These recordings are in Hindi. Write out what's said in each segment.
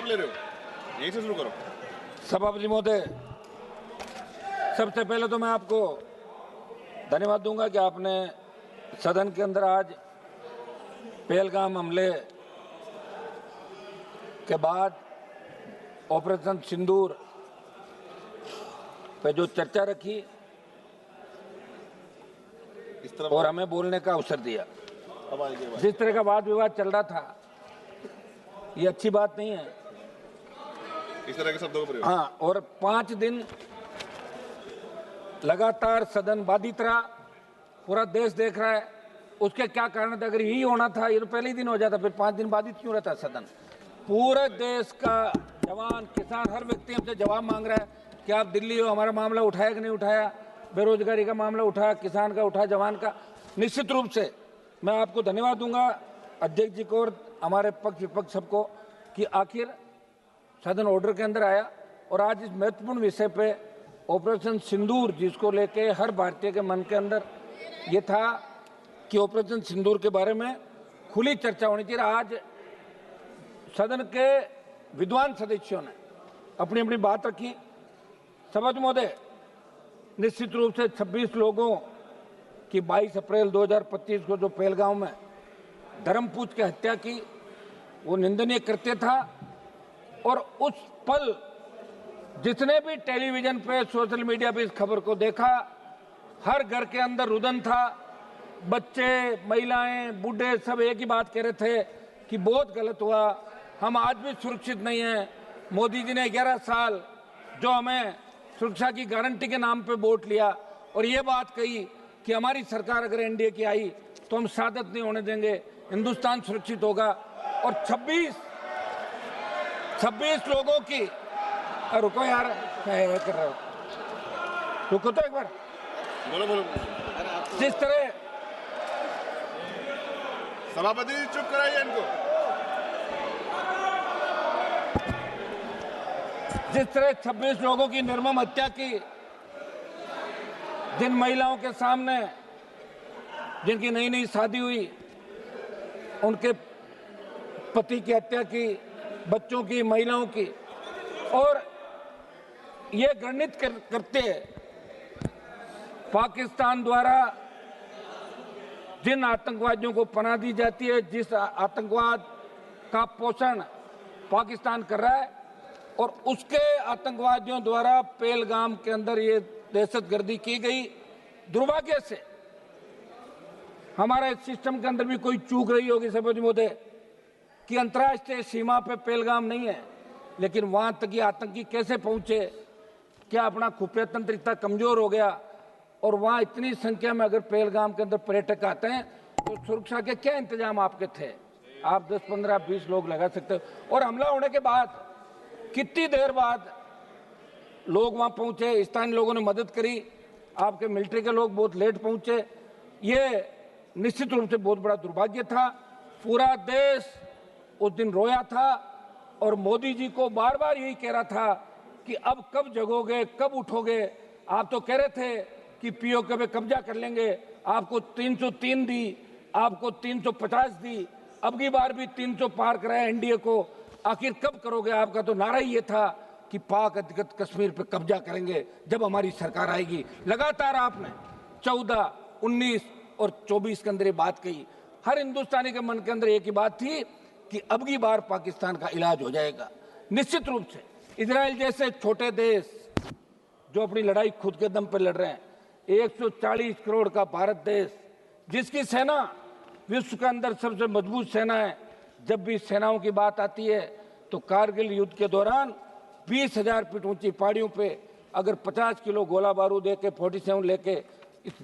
कब ले रहे हो? यहीं से शुरू करो। सभापति महोदय, सबसे पहले तो मैं आपको धन्यवाद दूंगा कि आपने सदन के अंदर आज पहलगाम हमले के बाद ऑपरेशन सिंदूर पे जो चर्चा रखी इस तरफ और हमें बोलने का अवसर दिया। अब आएगी बात। जिस तरह का वाद विवाद चल रहा था, ये अच्छी बात नहीं है। इस तरह के शब्दों का प्रयोग। हाँ, और 5 दिन लगातार सदन बाधित रहा, पूरा देश देख रहा है। उसके क्या कारण थे? अगर यही होना था, ये तो पहले ही दिन हो जाता, फिर 5 दिन बाधित क्यों रहता सदन? पूरे देश का जवान, किसान, हर व्यक्ति हमसे जवाब मांग रहा है कि आप दिल्ली हो, हमारा मामला उठाया कि नहीं उठाया, बेरोजगारी का मामला उठाया, किसान का उठा, जवान का। निश्चित रूप से मैं आपको धन्यवाद दूंगा, अध्यक्ष जी को और हमारे पक्ष विपक्ष सबको, कि आखिर सदन ऑर्डर के अंदर आया और आज इस महत्वपूर्ण विषय पे ऑपरेशन सिंदूर, जिसको लेके हर भारतीय के मन के अंदर ये था कि ऑपरेशन सिंदूर के बारे में खुली चर्चा होनी चाहिए। आज सदन के विद्वान सदस्यों ने अपनी अपनी बात रखी। सभापति महोदय, निश्चित रूप से 26 लोगों की 22 अप्रैल 2025 को जो पहलगाम में धर्मपूछ के हत्या की, वो निंदनीय कृत्य था। और उस पल जितने भी टेलीविजन पे, सोशल मीडिया पे इस खबर को देखा, हर घर के अंदर रुदन था। बच्चे, महिलाएं, बूढ़े सब एक ही बात कह रहे थे कि बहुत गलत हुआ, हम आज भी सुरक्षित नहीं हैं। मोदी जी ने 11 साल जो हमें सुरक्षा की गारंटी के नाम पे वोट लिया और ये बात कही कि हमारी सरकार अगर एनडीए की आई तो हम शहादत नहीं होने देंगे, हिंदुस्तान सुरक्षित होगा। और 26 लोगों की, रुको यार, क्या कर रहे हो, रुको तो एक बार। बोलो बोलो। जिस तरह सभापति जी चुप कराइए इनको। जिस तरह 26 लोगों की निर्मम हत्या की, जिन महिलाओं के सामने, जिनकी नई नई शादी हुई, उनके पति की हत्या की, बच्चों की, महिलाओं की, और ये घृणित करते पाकिस्तान द्वारा जिन आतंकवादियों को पनाह दी जाती है, जिस आतंकवाद का पोषण पाकिस्तान कर रहा है, और उसके आतंकवादियों द्वारा पहलगाम के अंदर ये दहशतगर्दी की गई। दुर्भाग्य से हमारे सिस्टम के अंदर भी कोई चूक रही होगी सभापति महोदय, कि अंतर्राष्ट्रीय सीमा पे पहलगाम नहीं है, लेकिन वहां तक ये आतंकी कैसे पहुंचे? क्या अपना खुफिया तंत्र इतना कमजोर हो गया? और वहां इतनी संख्या में अगर पहलगाम के अंदर पर्यटक आते हैं तो सुरक्षा के क्या इंतजाम आपके थे? आप 10, 15, 20 लोग लगा सकते हो। और हमला होने के बाद कितनी देर बाद लोग वहां पहुंचे, स्थानीय लोगों ने मदद करी, आपके मिलिट्री के लोग बहुत लेट पहुंचे। ये निश्चित रूप से बहुत बड़ा दुर्भाग्य था। पूरा देश उस दिन रोया था और मोदी जी को बार बार यही कह रहा था कि अब कब जगोगे, कब उठोगे? आप तो कह रहे थे कि पीओके पे कब्जा कर लेंगे, आपको 303 दी, आपको 350 दी, अब की बार भी 300 पार कराया एनडीए को। आखिर कब करोगे? आपका तो नारा ही ये था कि पाक अधिकृत कश्मीर पे कब्जा करेंगे जब हमारी सरकार आएगी। लगातार आपने 14, 19 और 24 के अंदर ये बात कही। हर हिंदुस्तानी के मन के अंदर एक ही बात थी कि अब की बार पाकिस्तान का इलाज हो जाएगा। निश्चित रूप से इजराइल जैसे छोटे देश जो अपनी लड़ाई खुद के दम पर लड़ रहे हैं, 140 करोड़ का भारत देश, जिसकी सेना विश्व के अंदर सबसे मजबूत सेना है, जब भी सेनाओं की बात आती है तो कारगिल युद्ध के दौरान 20,000 फीट ऊंची पहाड़ियों पे अगर 50 किलो गोला बारूद लेके 47 लेके इस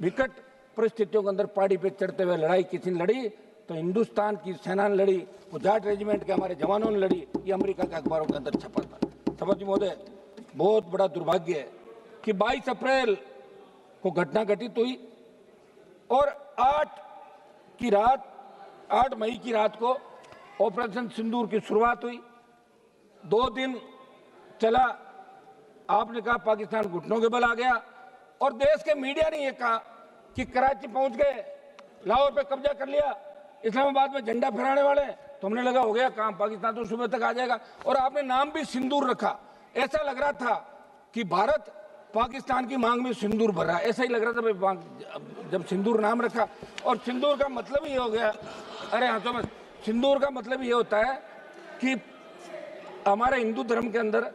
विकट परिस्थितियों के अंदर पहाड़ी पे चढ़ते हुए लड़ाई किसी ने लड़ी तो हिंदुस्तान की सेना ने लड़ी, वो जाट रेजिमेंट के हमारे जवानों ने लड़ी। ये अमेरिका के अखबारों के अंदर छपा था। सभापति महोदय, बहुत बड़ा दुर्भाग्य है कि 22 अप्रैल को घटना घटित हुई और 8 मई की रात को ऑपरेशन सिंदूर की शुरुआत हुई। 2 दिन चला। आपने कहा पाकिस्तान घुटनों के बल आ गया और देश के मीडिया ने यह कहा कि कराची पहुंच गए, लाहौर पे कब्जा कर लिया, इस्लामाबाद में झंडा फहराने वाले हैं, तो हमने लगा हो गया काम, पाकिस्तान तो सुबह तक आ जाएगा। और आपने नाम भी सिंदूर रखा, ऐसा लग रहा था कि भारत पाकिस्तान की मांग में सिंदूर भर रहा है, ऐसा ही लग रहा था भाई जब सिंदूर नाम रखा। और सिंदूर का मतलब ये हो गया, अरे हाँ तो सिंदूर का मतलब ये होता है कि हमारे हिंदू धर्म के अंदर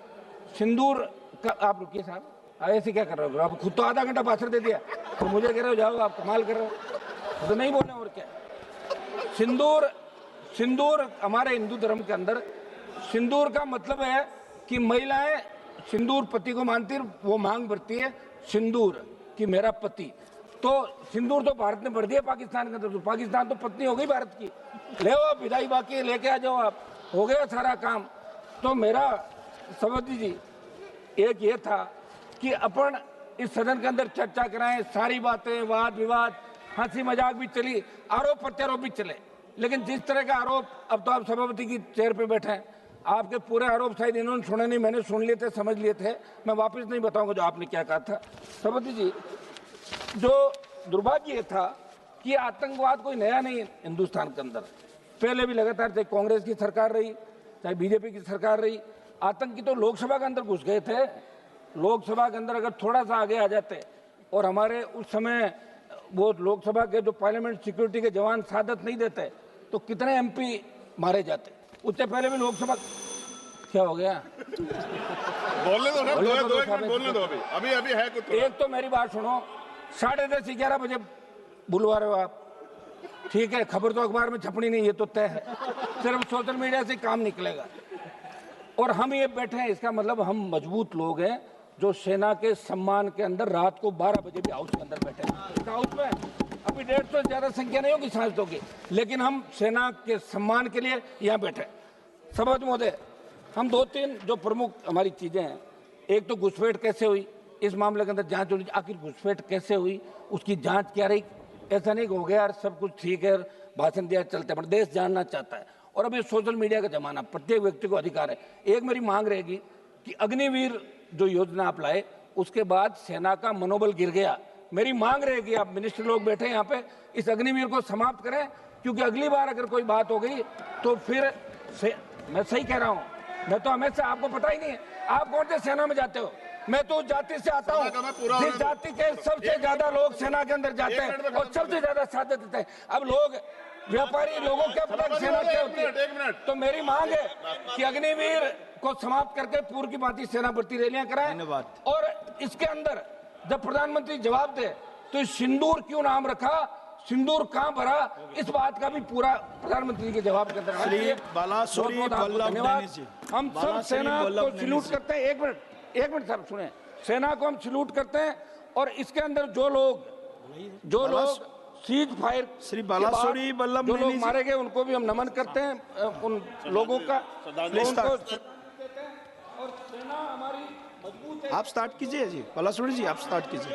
सिंदूर का, आप रुकिए साहब, ऐसे क्या कर रहे हो आप? खुद तो आधा घंटा भाषण दे दिया, तो मुझे कह रहे हो जाओ, आप कमाल कर रहे हो, तो नहीं बोले और क्या। सिंदूर हमारे हिंदू धर्म के अंदर सिंदूर का मतलब है कि महिलाएं सिंदूर पति को मानती, वो मांग भरती है सिंदूर कि मेरा पति। तो सिंदूर तो भारत ने भर दिया पाकिस्तान के अंदर, तो पाकिस्तान तो पत्नी हो गई भारत की। ले आओ विदाई बाकी लेके आ जाओ, आप हो गया सारा काम। तो मेरा सभापति जी एक ये था कि अपन इस सदन के अंदर चर्चा कराएं, सारी बातें, वाद विवाद, हंसी मजाक भी चली, आरोप प्रत्यारोप भी चले, लेकिन जिस तरह का आरोप, अब तो आप सभापति की चेयर पे बैठे हैं, आपके पूरे आरोप शायद इन्होंने सुने नहीं, मैंने सुन लिए थे, समझ लिए थे, मैं वापस नहीं बताऊंगा जो आपने क्या कहा था। सभापति जी, जो दुर्भाग्य था कि आतंकवाद कोई नया नहीं हिंदुस्तान के अंदर, पहले भी लगातार चाहे कांग्रेस की सरकार रही चाहे बीजेपी की सरकार रही, आतंकी तो लोकसभा के अंदर घुस गए थे। लोकसभा के अंदर अगर थोड़ा सा आगे आ जाते और हमारे उस समय वो लोकसभा के जो पार्लियामेंट सिक्योरिटी के जवान सादत नहीं देते तो कितने एमपी मारे जाते। उससे पहले भी लोकसभा, क्या हो गया? बोलने दो ना, दो एक मिनट बोलने दो। अभी अभी है कुछ। एक तो मेरी बात सुनो, 10:30 11 बजे बुलवा रहे हो आप, ठीक है, खबर तो अखबार में छपनी नहीं, ये तो तय है, सिर्फ सोशल मीडिया से काम निकलेगा। और हम ये बैठे हैं, इसका मतलब हम मजबूत लोग हैं जो सेना के सम्मान के अंदर रात को 12 बजे भी हाउस के अंदर बैठे हैं। हाउस में अभी 150 से ज्यादा संख्या नहीं होगी सांसदों की, लेकिन हम सेना के सम्मान के लिए यहाँ बैठे। सभापति महोदय, हम 2-3 जो प्रमुख हमारी चीजें हैं, एक तो घुसपैठ कैसे हुई, इस मामले के अंदर जांच होनी, आखिर घुसपैठ कैसे हुई, उसकी जांच क्या रही। ऐसा नहीं हो गया यार सब कुछ ठीक है, भाषण दिया चलते, पर देश जानना चाहता है। और अभी सोशल मीडिया का जमाना, प्रत्येक व्यक्ति को अधिकार है। एक मेरी मांग रहेगी कि अग्निवीर जो योजना आप लाए, उसके बाद सेना का मनोबल गिर गया। मेरी मांग रहेगी, आप मिनिस्टर लोग बैठे यहाँ पे, इस अग्निवीर को समाप्त करें, क्योंकि अगली बार अगर कोई बात हो गई तो फिर मैं सही कह रहा हूँ, मैं तो हमेशा, आपको पता ही नहीं है आप कौन से सेना में जाते हो, मैं तो जाति से आता हूँ, जिस जाति के सबसे ज्यादा लोग सेना के अंदर जाते हैं और सबसे ज्यादा साथ देते हैं। अब लोग व्यापारी लोगों के पता सेना क्या होती है। तो मेरी मांग है कि अग्निवीर को समाप्त करके पूर्व की भांति सेना भर्ती रैलियां कराएं। और इसके अंदर जब प्रधानमंत्री जवाब दे तो सिंदूर क्यों नाम रखा, सिंदूर कहां भरा, इस बात का भी पूरा प्रधानमंत्री के जवाब के अंदर धन्यवाद। हम सब सेना को सैल्यूट करते हैं। एक मिनट साहब सुने, सेना को हम सैल्यूट करते हैं। और इसके अंदर जो लोग सीज फायर श्री बालासोरी वल्लभ जो लोग मारे गए उनको भी हम नमन करते हैं, उन लोगों का उनको। और सेना हमारी मजबूत है। आप स्टार्ट कीजिए जी, बालासोरी जी आप स्टार्ट कीजिए।